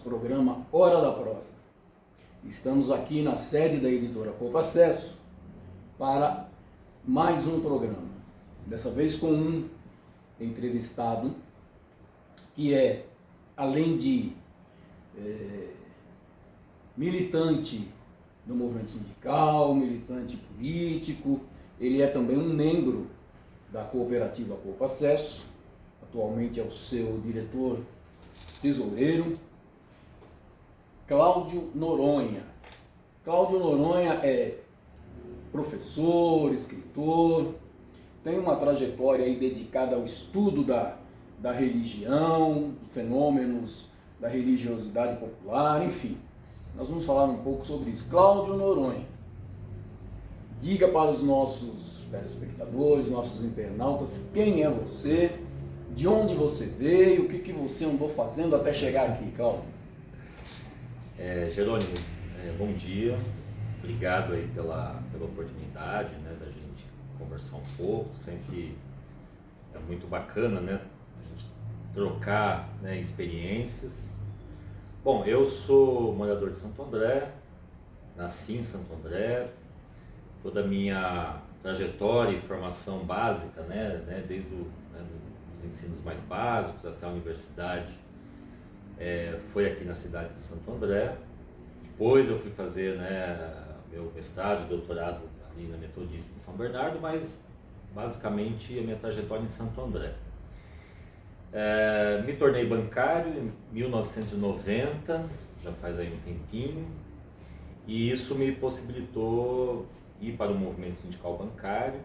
programa Hora da Prosa. Estamos aqui na sede da editora Poupa Acesso para mais um programa. Dessa vez com um entrevistado que é, além de militante do movimento sindical, militante político, ele é também um membro da cooperativa Poupa Acesso, atualmente é o seu diretor tesoureiro, Cláudio Noronha. Cláudio Noronha é professor, escritor, tem uma trajetória aí dedicada ao estudo da religião, fenômenos da religiosidade popular, enfim. Nós vamos falar um pouco sobre isso. Cláudio Noronha, diga para os nossos telespectadores, nossos internautas, quem é você, de onde você veio, o que você andou fazendo até chegar aqui, Cláudio? Jerônimo, bom dia, obrigado aí pela oportunidade, né, da gente conversar um pouco, sempre é muito bacana, né, a gente trocar, né, experiências. Bom, eu sou morador de Santo André, nasci em Santo André, toda a minha trajetória e formação básica, né, desde os ensinos mais básicos até a universidade, foi aqui na cidade de Santo André. Depois eu fui fazer, né, meu mestrado e doutorado ali na Metodista de São Bernardo, mas basicamente a minha trajetória em Santo André. Me tornei bancário em 1990, já faz aí um tempinho, e isso me possibilitou ir para o movimento sindical bancário.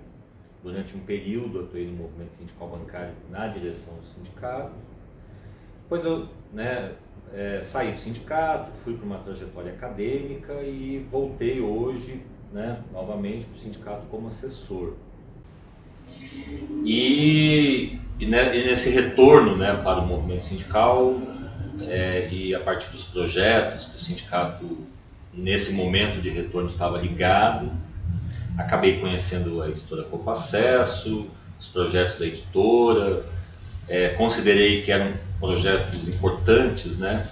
Durante um período eu atuei no movimento sindical bancário na direção do sindicato. Depois eu saí do sindicato, fui para uma trajetória acadêmica e voltei hoje, né, novamente para o sindicato como assessor. E nesse retorno, né, para o movimento sindical e a partir dos projetos que o sindicato, nesse momento de retorno, estava ligado, acabei conhecendo a editora Poupa Acesso, os projetos da editora, considerei que eram projetos importantes, né,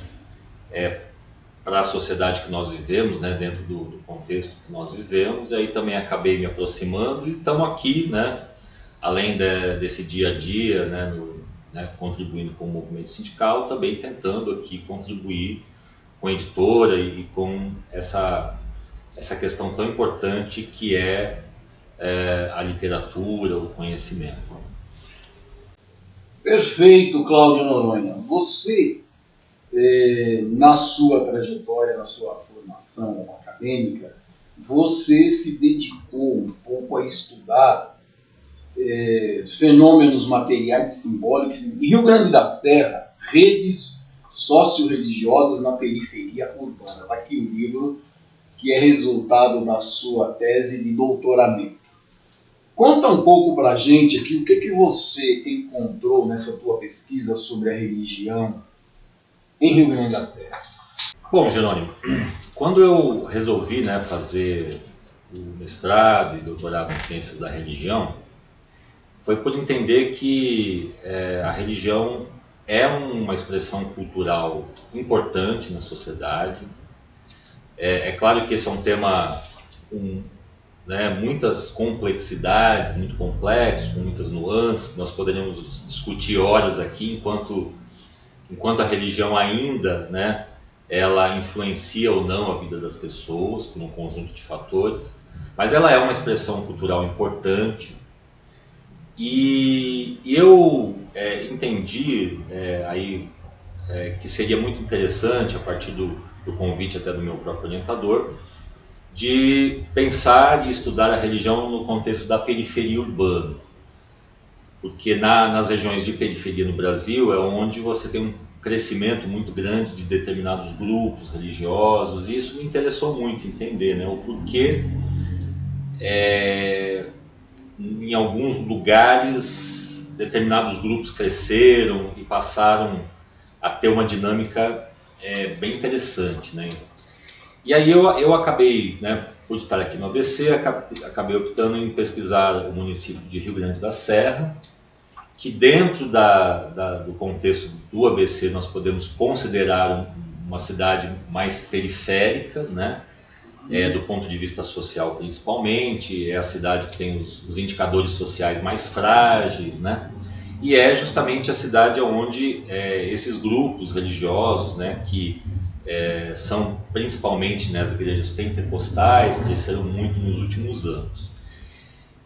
para a sociedade que nós vivemos, né, dentro do contexto que nós vivemos, e aí também acabei me aproximando e estamos aqui, né, além desse dia a dia, né, contribuindo com o movimento sindical, também tentando aqui contribuir com a editora e com essa questão tão importante que é a literatura, o conhecimento. Perfeito, Cláudio Noronha. Você, na sua trajetória, na sua formação acadêmica, você se dedicou um pouco a estudar fenômenos materiais e simbólicos em Rio Grande da Serra, redes socio-religiosas na periferia urbana. Está aqui o livro que é resultado da sua tese de doutoramento. Conta um pouco para a gente aqui o que você encontrou nessa tua pesquisa sobre a religião em Rio Grande da Serra. Bom, Jerônimo, quando eu resolvi, né, fazer o mestrado e doutorado em Ciências da Religião, foi por entender que a religião é uma expressão cultural importante na sociedade. É claro que esse é um tema com muitas complexidades, muito complexo, com muitas nuances. Nós poderíamos discutir horas aqui, enquanto a religião ainda, né, ela influencia ou não a vida das pessoas por um conjunto de fatores, mas ela é uma expressão cultural importante. E eu entendi que seria muito interessante, a partir do convite até do meu próprio orientador, de pensar e estudar a religião no contexto da periferia urbana, porque nas regiões de periferia no Brasil é onde você tem um crescimento muito grande de determinados grupos religiosos, e isso me interessou muito entender, né, o porquê em alguns lugares determinados grupos cresceram e passaram a ter uma dinâmica bem interessante, né? E aí eu acabei, né, por estar aqui no ABC, acabei optando em pesquisar o município de Rio Grande da Serra, que dentro do contexto do ABC nós podemos considerar uma cidade mais periférica, né? Do ponto de vista social principalmente, é a cidade que tem os indicadores sociais mais frágeis, né? E é justamente a cidade onde esses grupos religiosos, né, que são principalmente, né, as igrejas pentecostais, cresceram muito nos últimos anos.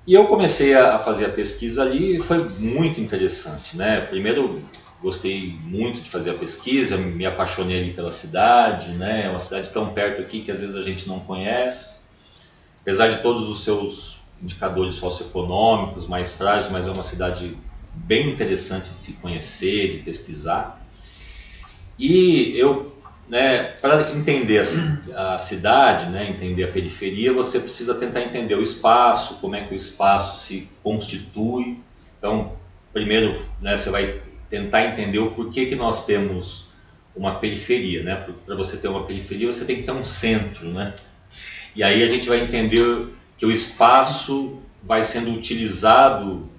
E eu comecei a fazer a pesquisa ali e foi muito interessante, né? Primeiro, gostei muito de fazer a pesquisa, me apaixonei ali pela cidade, né? É uma cidade tão perto aqui que às vezes a gente não conhece. Apesar de todos os seus indicadores socioeconômicos mais frágeis, mas é uma cidade bem interessante de se conhecer, de pesquisar. E eu, né, para entender a cidade, né, entender a periferia, você precisa tentar entender o espaço, como é que o espaço se constitui. Então, primeiro, né, você vai tentar entender o porquê que nós temos uma periferia, né? Para você ter uma periferia, você tem que ter um centro, né? E aí a gente vai entender que o espaço vai sendo utilizado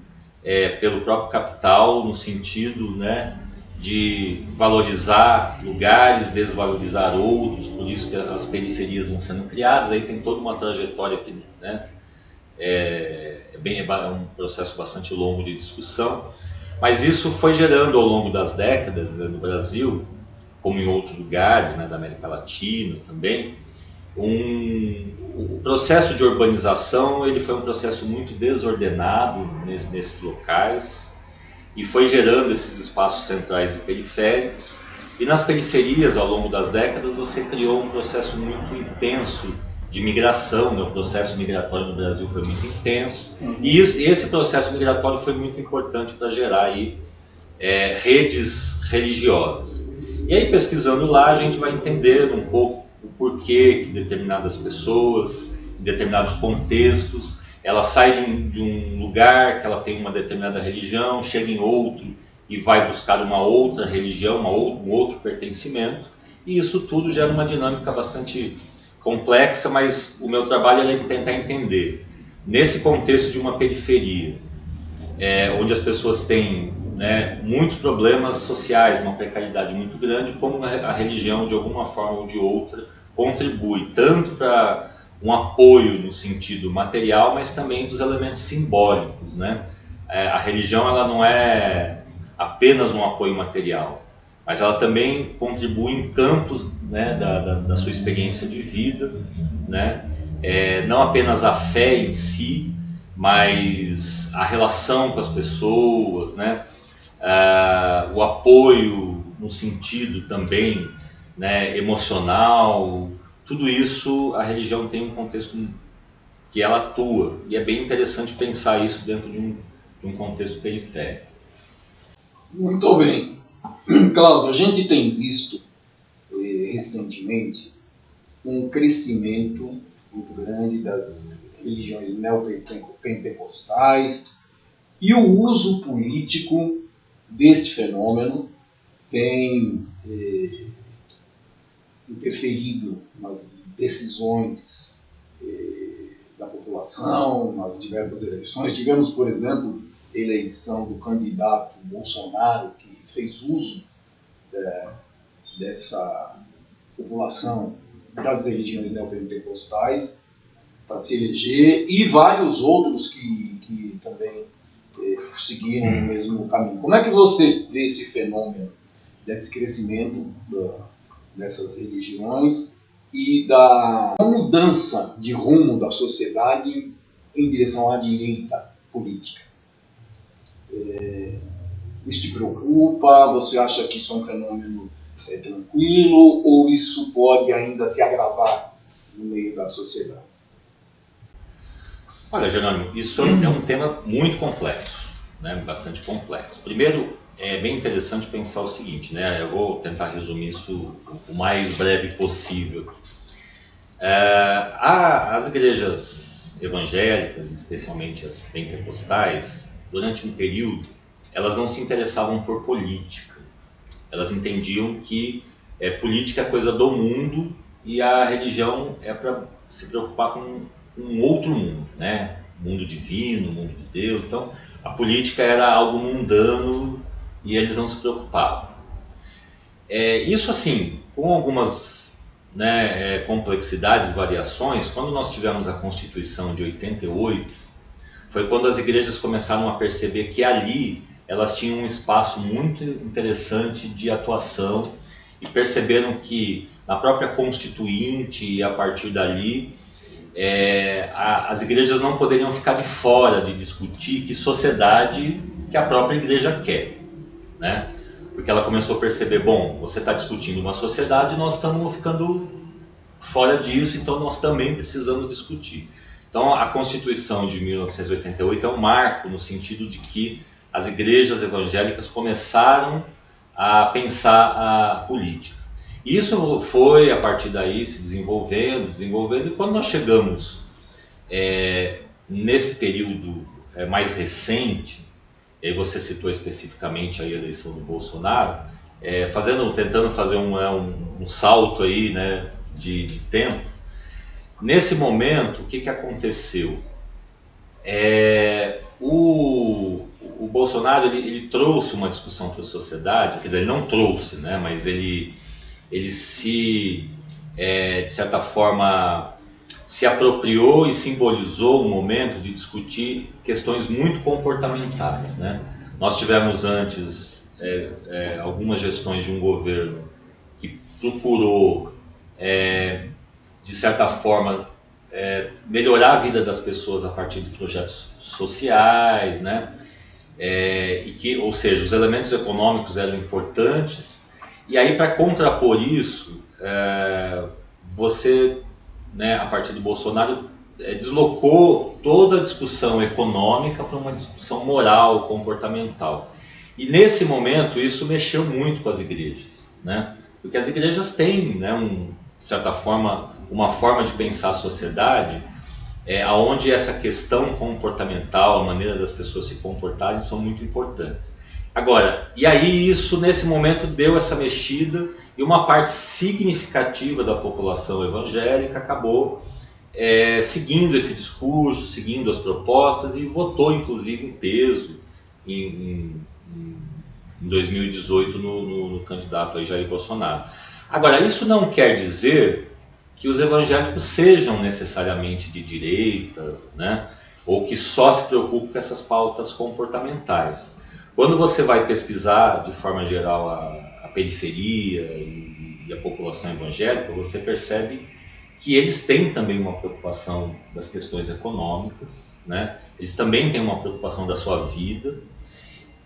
pelo próprio capital no sentido, né, de valorizar lugares, desvalorizar outros, por isso que as periferias vão sendo criadas. Aí tem toda uma trajetória que, né, é um processo bastante longo de discussão, mas isso foi gerando ao longo das décadas, né, no Brasil, como em outros lugares, né, da América Latina também. O processo de urbanização ele foi um processo muito desordenado nesses locais e foi gerando esses espaços centrais e periféricos. E nas periferias, ao longo das décadas, você criou um processo muito intenso de migração, né? O processo migratório no Brasil foi muito intenso. E esse processo migratório foi muito importante para gerar aí, redes religiosas. E aí, pesquisando lá, a gente vai entender um pouco o porquê que determinadas pessoas, em determinados contextos, ela sai de um lugar que ela tem uma determinada religião, chega em outro e vai buscar uma outra religião, um outro pertencimento, e isso tudo gera uma dinâmica bastante complexa, mas o meu trabalho é tentar entender, nesse contexto de uma periferia, onde as pessoas têm, né, muitos problemas sociais, uma precariedade muito grande, como a religião, de alguma forma ou de outra, contribui tanto para um apoio no sentido material, mas também dos elementos simbólicos, né? A religião ela não é apenas um apoio material, mas ela também contribui em campos, né, da sua experiência de vida, né? Não apenas a fé em si, mas a relação com as pessoas, né? O apoio no sentido também, né, emocional, tudo isso a religião tem um contexto que ela atua, e é bem interessante pensar isso dentro de um contexto periférico. Muito bem. Cláudio, a gente tem visto recentemente um crescimento muito grande das religiões neopentecostais e o uso político deste fenômeno tem interferido nas decisões da população, nas diversas eleições. Tivemos, por exemplo, a eleição do candidato Bolsonaro, que fez uso dessa população das religiões neopentecostais para se eleger, e vários outros que também seguiram o mesmo caminho. Como é que você vê esse fenômeno, desse crescimento dessas religiões e da mudança de rumo da sociedade em direção à direita política? Isso te preocupa? Você acha que isso é um fenômeno tranquilo, ou isso pode ainda se agravar no meio da sociedade? Olha, Jerônimo, isso é um tema muito complexo, né? Bastante complexo. Primeiro, é bem interessante pensar o seguinte, né? Eu vou tentar resumir isso o mais breve possível. As igrejas evangélicas, especialmente as pentecostais, durante um período, elas não se interessavam por política. Elas entendiam que política é coisa do mundo e a religião é para se preocupar com um outro mundo, né? Mundo divino, mundo de Deus. Então, a política era algo mundano e eles não se preocupavam. Isso, assim, com algumas, né, complexidades e variações, quando nós tivemos a Constituição de 88, foi quando as igrejas começaram a perceber que ali elas tinham um espaço muito interessante de atuação e perceberam que na própria Constituinte e a partir dali, as igrejas não poderiam ficar de fora de discutir que sociedade que a própria igreja quer, né? Porque ela começou a perceber, bom, você está discutindo uma sociedade, nós estamos ficando fora disso, então nós também precisamos discutir. Então a Constituição de 1988 é um marco no sentido de que as igrejas evangélicas começaram a pensar a política. E isso foi, a partir daí, se desenvolvendo, e quando nós chegamos nesse período mais recente, e aí você citou especificamente a eleição do Bolsonaro, tentando fazer um salto aí, né, de tempo. Nesse momento, o que aconteceu? O Bolsonaro ele trouxe uma discussão para a sociedade, quer dizer, ele não trouxe, né, mas ele se, de certa forma, se apropriou e simbolizou um momento de discutir questões muito comportamentais, né? Nós tivemos antes algumas gestões de um governo que procurou, de certa forma, melhorar a vida das pessoas a partir de projetos sociais, né? Ou seja, os elementos econômicos eram importantes. E aí, para contrapor isso, você, né, a partir do Bolsonaro, deslocou toda a discussão econômica para uma discussão moral, comportamental. E nesse momento isso mexeu muito com as igrejas, né? Porque as igrejas têm, né, de certa forma, uma forma de pensar a sociedade onde essa questão comportamental, a maneira das pessoas se comportarem são muito importantes. Agora, e aí isso nesse momento deu essa mexida e uma parte significativa da população evangélica acabou seguindo esse discurso, seguindo as propostas e votou inclusive em peso em 2018 no candidato aí Jair Bolsonaro. Agora, isso não quer dizer que os evangélicos sejam necessariamente de direita, né? Ou que só se preocupem com essas pautas comportamentais. Quando você vai pesquisar de forma geral a periferia e a população evangélica, você percebe que eles têm também uma preocupação das questões econômicas, né? Eles também têm uma preocupação da sua vida.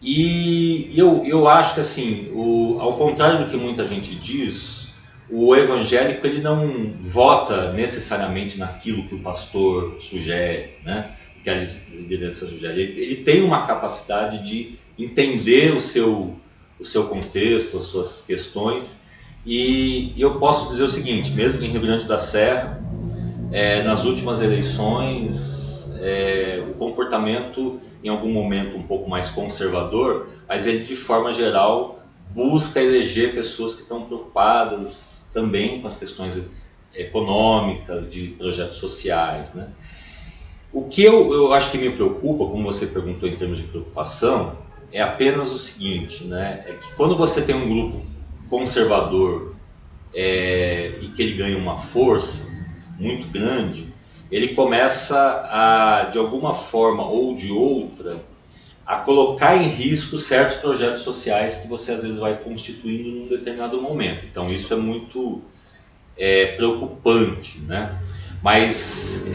E eu acho que, assim, ao contrário do que muita gente diz, o evangélico ele não vota necessariamente naquilo que o pastor sugere, né? Que a liderança sugere. Ele tem uma capacidade de entender o seu contexto, as suas questões. E eu posso dizer o seguinte, mesmo em Rio Grande da Serra, nas últimas eleições, o comportamento em algum momento um pouco mais conservador, mas ele de forma geral busca eleger pessoas que estão preocupadas também com as questões econômicas, de projetos sociais, né? O que eu acho que me preocupa, como você perguntou em termos de preocupação, é apenas o seguinte, né? É que quando você tem um grupo conservador e que ele ganha uma força muito grande, ele começa a, de alguma forma ou de outra, a colocar em risco certos projetos sociais que você às vezes vai constituindo num determinado momento. Então isso é muito preocupante, né? Mas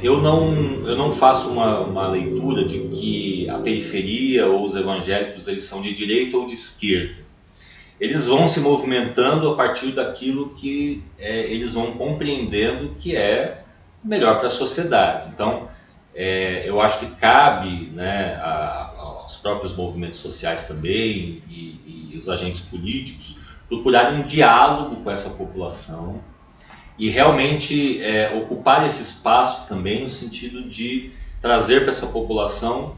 eu não faço uma leitura de que a periferia ou os evangélicos eles são de direita ou de esquerda. Eles vão se movimentando a partir daquilo que eles vão compreendendo que é melhor para a sociedade. Então, eu acho que cabe, né, aos próprios movimentos sociais também e os agentes políticos procurarem um diálogo com essa população e realmente ocupar esse espaço também no sentido de trazer para essa população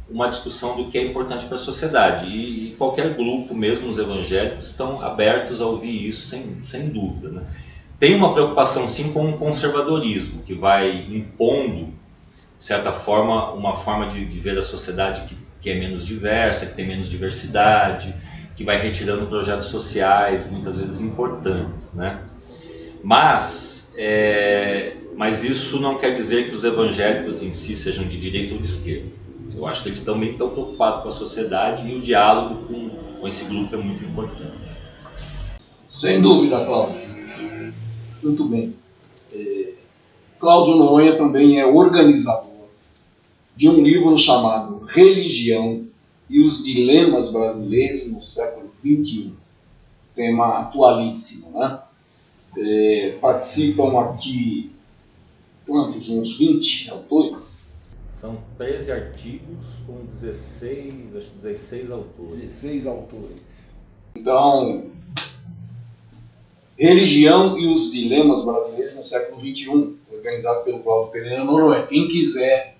uma discussão do que é importante para a sociedade. E qualquer grupo, mesmo os evangélicos, estão abertos a ouvir isso sem dúvida, né? Tem uma preocupação sim com o conservadorismo, que vai impondo, de certa forma, uma forma de ver a sociedade que é menos diversa, que tem menos diversidade, que vai retirando projetos sociais, muitas vezes importantes, né? Mas isso não quer dizer que os evangélicos em si sejam de direita ou de esquerda. Eu acho que eles também estão preocupados com a sociedade e o diálogo com esse grupo é muito importante. Sem dúvida, Cláudio. Muito bem. Cláudio Noronha também é organizador de um livro chamado Religião e os Dilemas Brasileiros no Século XXI. Tema atualíssimo, né? Participam aqui, quantos? Uns 20 autores? São 13 artigos com 16 autores. 16 autores. Então, Religião e os Dilemas Brasileiros no Século XXI, organizado pelo Cláudio Pereira Noronha. Quem quiser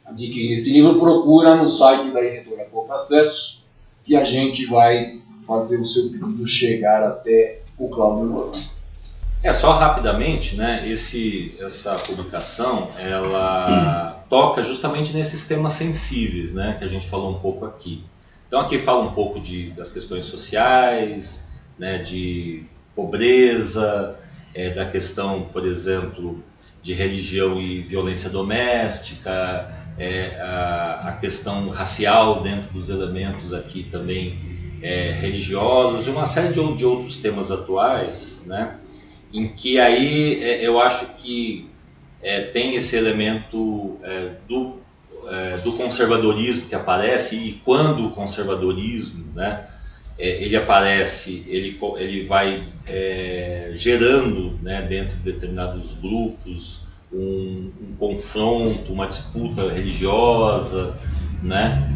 adquirir esse livro, procura no site da editora Pouco Acesso, que a gente vai fazer o seu pedido chegar até o Cláudio Noronha. Só rapidamente, né, essa publicação, ela toca justamente nesses temas sensíveis, né, que a gente falou um pouco aqui. Então aqui fala um pouco das questões sociais, né, de pobreza, da questão, por exemplo, de religião e violência doméstica, a questão racial dentro dos elementos aqui também religiosos, e uma série de outros temas atuais, né, em que aí eu acho que tem esse elemento do conservadorismo que aparece, e quando o conservadorismo, né, ele aparece, ele vai gerando, né, dentro de determinados grupos um confronto, uma disputa religiosa, né,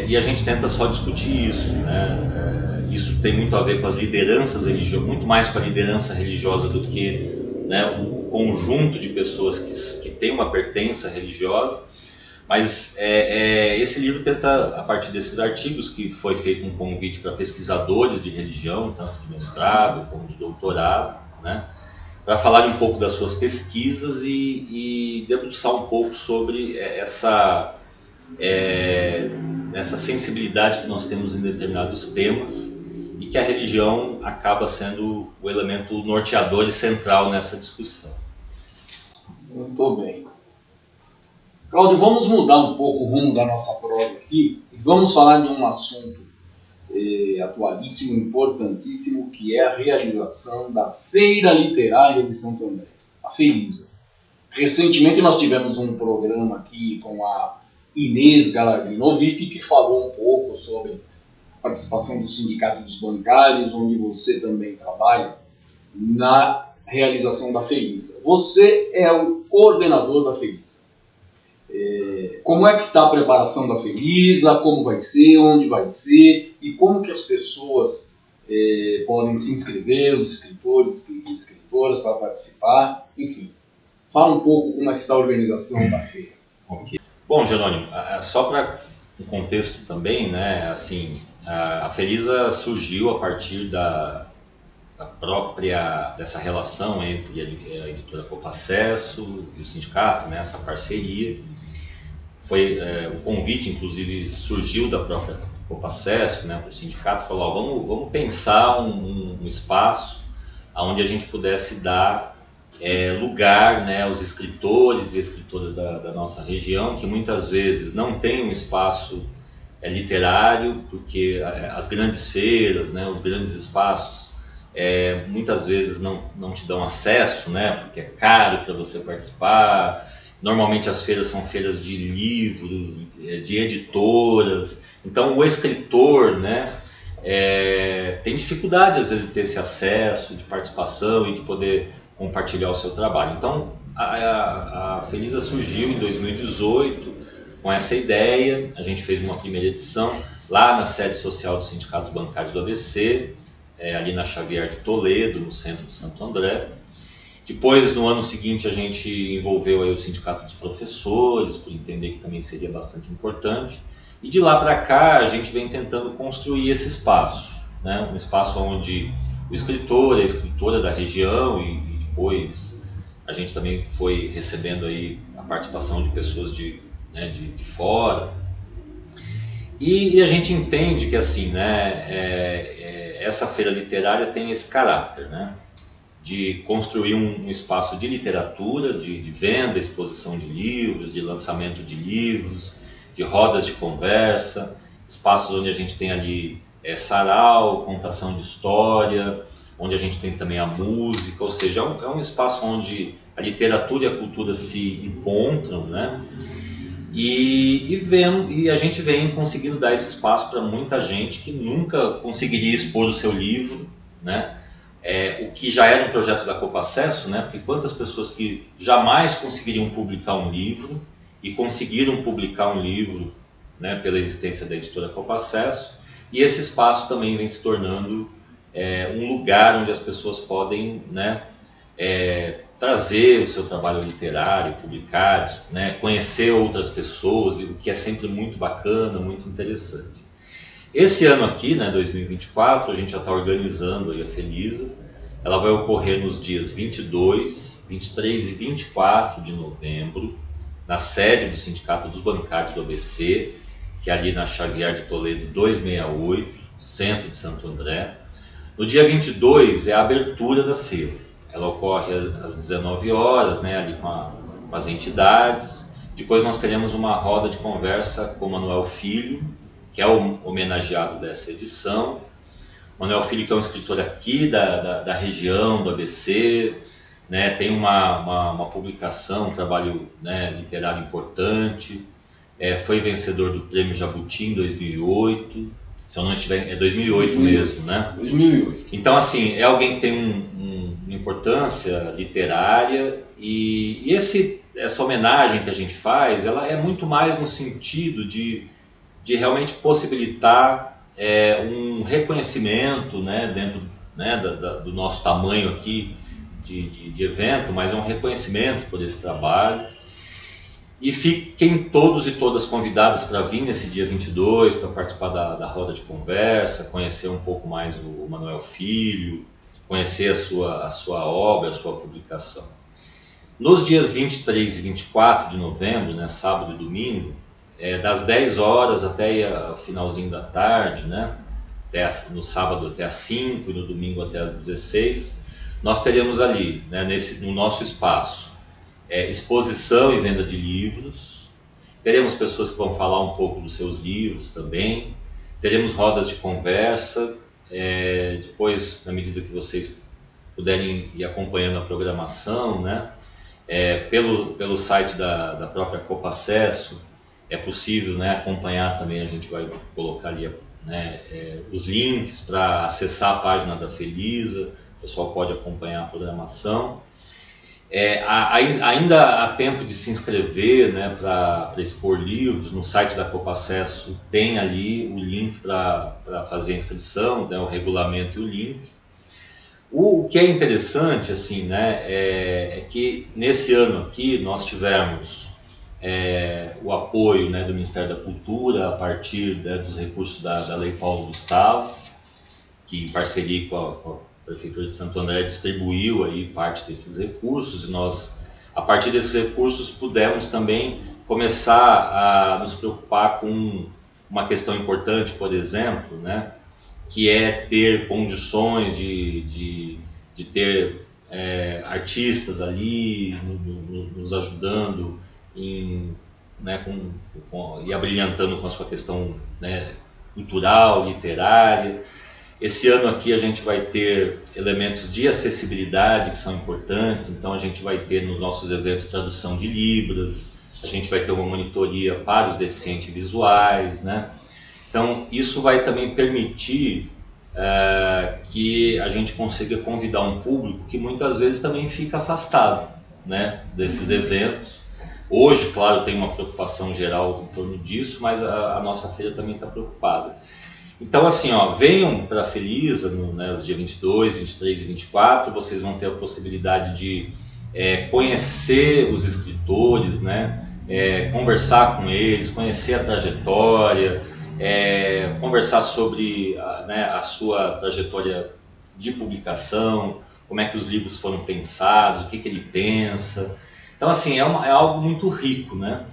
e a gente tenta só discutir isso, né. Isso tem muito a ver com as lideranças religiosas, muito mais com a liderança religiosa do que, né, o conjunto de pessoas que tem uma pertença religiosa. Mas esse livro tenta, a partir desses artigos, que foi feito um convite para pesquisadores de religião, tanto de mestrado como de doutorado, né, para falar um pouco das suas pesquisas e debruçar um pouco sobre essa sensibilidade que nós temos em determinados temas, e que a religião acaba sendo o elemento norteador e central nessa discussão. Muito bem. Cláudio, vamos mudar um pouco o rumo da nossa prosa aqui e vamos falar de um assunto atualíssimo, importantíssimo, que é a realização da Feira Literária de Santo André, a Felisa. Recentemente nós tivemos um programa aqui com a Inês Galadinovic, que falou um pouco sobre a participação do Sindicato dos Bancários, onde você também trabalha, na realização da Felisa. Você é o coordenador da Felisa. Como é que está a preparação da Felisa, como vai ser, onde vai ser, e como que as pessoas podem se inscrever, os escritores e escritoras para participar, enfim. Fala um pouco como é que está a organização da feira. Okay. Bom, Jerônimo, só para um contexto também, né, assim, a Felisa surgiu a partir dessa relação entre a editora Pouco Acesso e o sindicato, né, essa parceria. Foi o convite, inclusive, surgiu da própria Pouco Acesso, né, para o sindicato, falou, vamos pensar um espaço onde a gente pudesse dar lugar, né, aos escritores e escritoras da nossa região, que muitas vezes não tem um espaço literário, porque as grandes feiras, né, os grandes espaços, muitas vezes não te dão acesso, né, porque é caro para você participar. Normalmente as feiras são feiras de livros, de editoras, então o escritor, né, tem dificuldade às vezes de ter esse acesso, de participação e de poder compartilhar o seu trabalho. Então a Felisa surgiu em 2018 com essa ideia. A gente fez uma primeira edição lá na sede social do Sindicato dos Bancários do ABC, ali na Xavier de Toledo, no centro de Santo André. Depois, no ano seguinte, a gente envolveu aí o Sindicato dos Professores, por entender que também seria bastante importante. E de lá para cá, a gente vem tentando construir esse espaço, né? Um espaço onde o escritor, a escritora da região, e depois a gente também foi recebendo aí a participação de pessoas de fora. E a gente entende que assim, né, essa feira literária tem esse caráter, né, de construir um espaço de literatura, de venda, exposição de livros, de lançamento de livros, de rodas de conversa, espaços onde a gente tem ali sarau, contação de história, onde a gente tem também a música, ou seja, é um espaço onde a literatura e a cultura se encontram, né? E a gente vem conseguindo dar esse espaço para muita gente que nunca conseguiria expor o seu livro, né? O que já era um projeto da Copa Acesso, né? Porque quantas pessoas que jamais conseguiriam publicar um livro e conseguiram publicar um livro, né, pela existência da editora Copa Acesso, e esse espaço também vem se tornando um lugar onde as pessoas podem, né, trazer o seu trabalho literário, publicar, né, conhecer outras pessoas, o que é sempre muito bacana, muito interessante. Esse ano aqui, né, 2024, a gente já está organizando aí a Felisa. Ela vai ocorrer nos dias 22, 23 e 24 de novembro, na sede do Sindicato dos Bancários do ABC, que é ali na Xavier de Toledo 268, centro de Santo André. No dia 22 é a abertura da feira. Ela ocorre às 19 horas, né, ali com as entidades. Depois nós teremos uma roda de conversa com o Manuel Filho, que é o homenageado dessa edição. Manuel Filho, que é um escritor aqui da região, do ABC, né, tem uma publicação, um trabalho, né, literário importante, foi vencedor do Prêmio Jabuti em 2008, se eu não estiver, 2008 mesmo, né? 2008. Então, assim, é alguém que tem uma importância literária e essa homenagem que a gente faz, ela é muito mais no sentido de realmente possibilitar um reconhecimento, né, dentro, né, do nosso tamanho aqui de evento, mas é um reconhecimento por esse trabalho. E fiquem todos e todas convidadas para vir nesse dia 22, para participar da roda de conversa, conhecer um pouco mais o Manuel Filho, conhecer a sua obra, a sua publicação. Nos dias 23 e 24 de novembro, né, sábado e domingo, das 10 horas até o finalzinho da tarde, né, no sábado até às 5 e no domingo até às 16, nós teremos ali, né, no nosso espaço, exposição e venda de livros. Teremos pessoas que vão falar um pouco dos seus livros também. Teremos rodas de conversa. Depois, na medida que vocês puderem ir acompanhando a programação, né, pelo site da própria Copa Acesso, é possível, né, acompanhar também. A gente vai colocar ali, né, os links para acessar a página da Felisa. O pessoal pode acompanhar a programação. Ainda há tempo de se inscrever, né, para expor livros. No site da Copa Acesso tem ali o link para fazer a inscrição, né, o regulamento e o link. O que é interessante, assim, né, é que nesse ano aqui nós tivemos o apoio, né, do Ministério da Cultura a partir, né, dos recursos da Lei Paulo Gustavo, que em parceria com a Prefeitura de Santo André distribuiu aí parte desses recursos, e nós, a partir desses recursos, pudemos também começar a nos preocupar com uma questão importante, por exemplo, né, que é ter condições de ter artistas ali nos ajudando né, e abrilhantando com a sua questão, né, cultural, literária. Esse ano aqui a gente vai ter elementos de acessibilidade que são importantes, então a gente vai ter nos nossos eventos tradução de libras, a gente vai ter uma monitoria para os deficientes visuais, né? Então isso vai também permitir que a gente consiga convidar um público que muitas vezes também fica afastado, né, desses eventos. Hoje, claro, tem uma preocupação geral em torno disso, mas a nossa feira também está preocupada. Então, assim, venham para a Felisa, né, os dias 22, 23 e 24, vocês vão ter a possibilidade de conhecer os escritores, né, conversar com eles, conhecer a trajetória, conversar sobre a sua trajetória de publicação, como é que os livros foram pensados, o que ele pensa. Então, assim, é algo muito rico, né?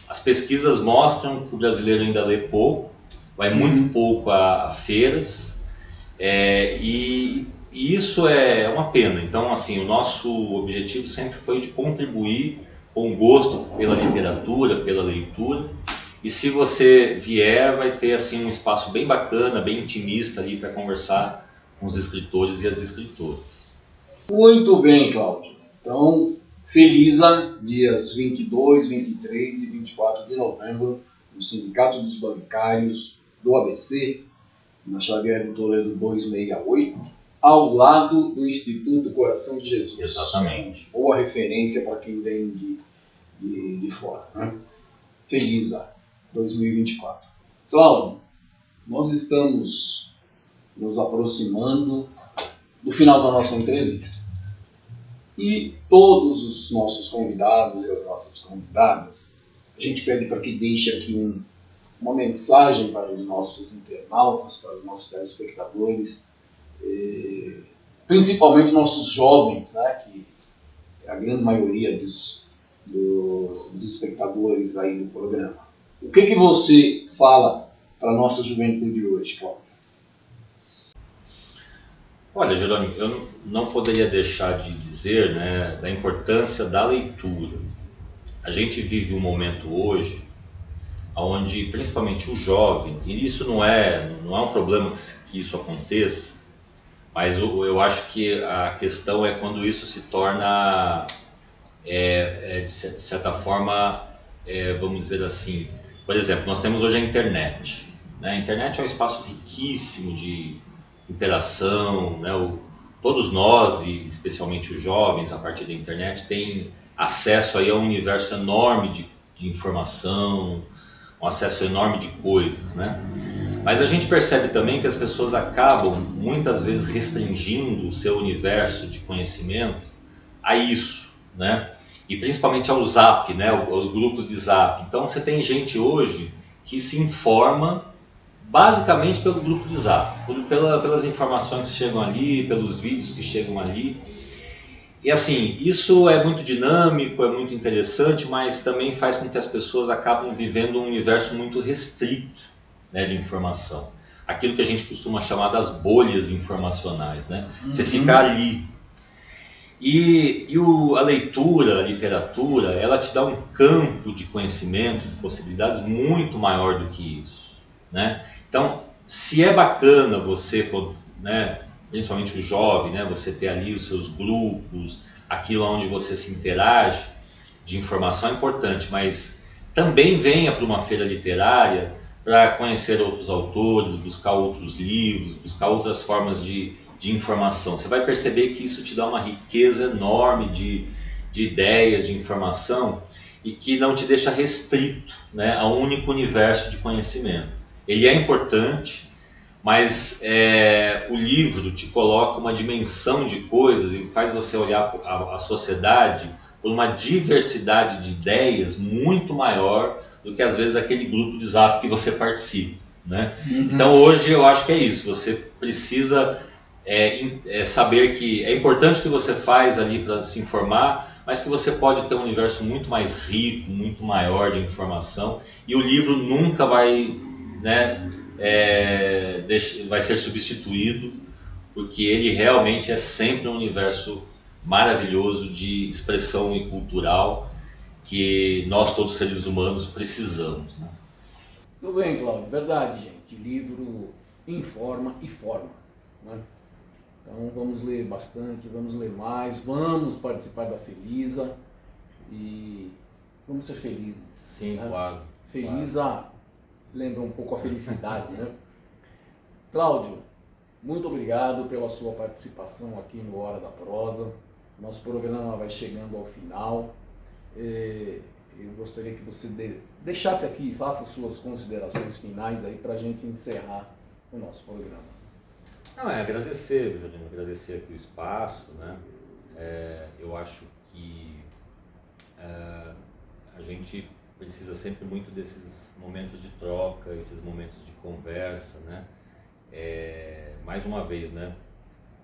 As pesquisas mostram que o brasileiro ainda lê pouco, vai muito pouco a feiras, e isso é uma pena. Então, assim, o nosso objetivo sempre foi de contribuir com gosto pela literatura, pela leitura. E se você vier, vai ter assim um espaço bem bacana, bem intimista ali para conversar com os escritores e as escritoras. Muito bem, Cláudio. Então, Felisa, dias 22, 23 e 24 de novembro, no Sindicato dos Bancários do ABC, na Xavier do Toledo 268, ao lado do Instituto Coração de Jesus. Exatamente. Boa referência para quem vem de fora, né? Felisa 2024. Cláudio, nós estamos nos aproximando do final da nossa entrevista. E todos os nossos convidados e as nossas convidadas, a gente pede para que deixe aqui uma mensagem para os nossos internautas, para os nossos telespectadores, principalmente nossos jovens, né, que é a grande maioria dos espectadores aí do programa. O que você fala para a nossa juventude hoje, Cláudio? Olha, Jerônimo, eu não poderia deixar de dizer, né, da importância da leitura. A gente vive um momento hoje onde, principalmente o jovem, e isso não é um problema que isso aconteça, mas eu acho que a questão é quando isso se torna, de certa forma, vamos dizer assim, por exemplo, nós temos hoje a internet. Né? A internet é um espaço riquíssimo de interação, né? Todos nós, e especialmente os jovens, a partir da internet, têm acesso aí a um universo enorme de informação, um acesso enorme de coisas, né? Mas a gente percebe também que as pessoas acabam muitas vezes restringindo o seu universo de conhecimento a isso, né? E principalmente ao Zap, né? Aos grupos de Zap. Então você tem gente hoje que se informa basicamente pelo grupo de Zap, pelas informações que chegam ali, pelos vídeos que chegam ali. E assim, isso é muito dinâmico, é muito interessante, mas também faz com que as pessoas acabem vivendo um universo muito restrito, né, de informação. Aquilo que a gente costuma chamar das bolhas informacionais, né? Você fica ali. A leitura, a literatura, ela te dá um campo de conhecimento, de possibilidades muito maior do que isso, né? Então, se é bacana você, né, principalmente o jovem, né, você ter ali os seus grupos, aquilo onde você se interage de informação é importante, mas também venha para uma feira literária para conhecer outros autores, buscar outros livros, buscar outras formas de informação. Você vai perceber que isso te dá uma riqueza enorme de ideias, de informação, e que não te deixa restrito, né, a um único universo de conhecimento. Ele é importante, mas o livro te coloca uma dimensão de coisas e faz você olhar a sociedade por uma diversidade de ideias muito maior do que às vezes aquele grupo de Zap que você participa, né? Então hoje eu acho que é isso, você precisa saber que é importante o que você faz ali para se informar, mas que você pode ter um universo muito mais rico, muito maior de informação, e o livro nunca vai, né, vai ser substituído, porque ele realmente é sempre um universo maravilhoso de expressão e cultural que nós todos seres humanos precisamos, né? Tudo bem, Cláudio, verdade, gente. Livro informa e forma, né? Então vamos ler bastante, vamos ler mais, vamos participar da Felisa e vamos ser felizes. Sim, né? claro. Felisa claro. Lembra um pouco a felicidade, né? Cláudio, muito obrigado pela sua participação aqui no Hora da Prosa. Nosso programa vai chegando ao final. Eu gostaria que você deixasse aqui e faça suas considerações finais aí para a gente encerrar o nosso programa. Não, agradecer, Juliano, agradecer aqui o espaço, né? Eu acho que a gente precisa sempre muito desses momentos de troca, esses momentos de conversa, né? Mais uma vez, né?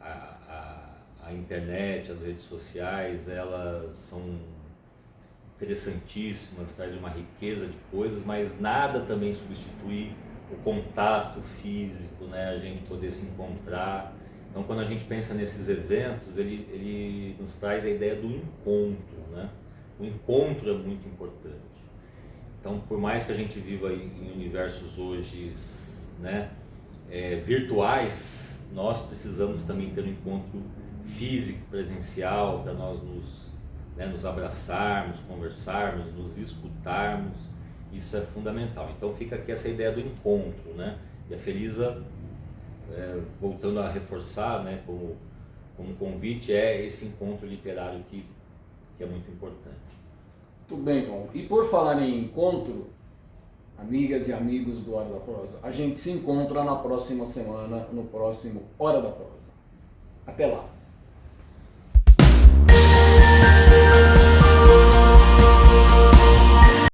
A internet, as redes sociais, elas são interessantíssimas, traz uma riqueza de coisas, mas nada também substitui o contato físico, né? A gente poder se encontrar. Então, quando a gente pensa nesses eventos, ele nos traz a ideia do encontro, né? O encontro é muito importante. Então, por mais que a gente viva em universos hoje, né, virtuais, nós precisamos também ter um encontro físico, presencial, para nós nos abraçarmos, conversarmos, nos escutarmos. Isso é fundamental. Então fica aqui essa ideia do encontro, né? E a Felisa, voltando a reforçar, né, como convite, é esse encontro literário que é muito importante. Tudo bem, Tom. E por falar em encontro, amigas e amigos do Hora da Prosa, a gente se encontra na próxima semana, no próximo Hora da Prosa. Até lá!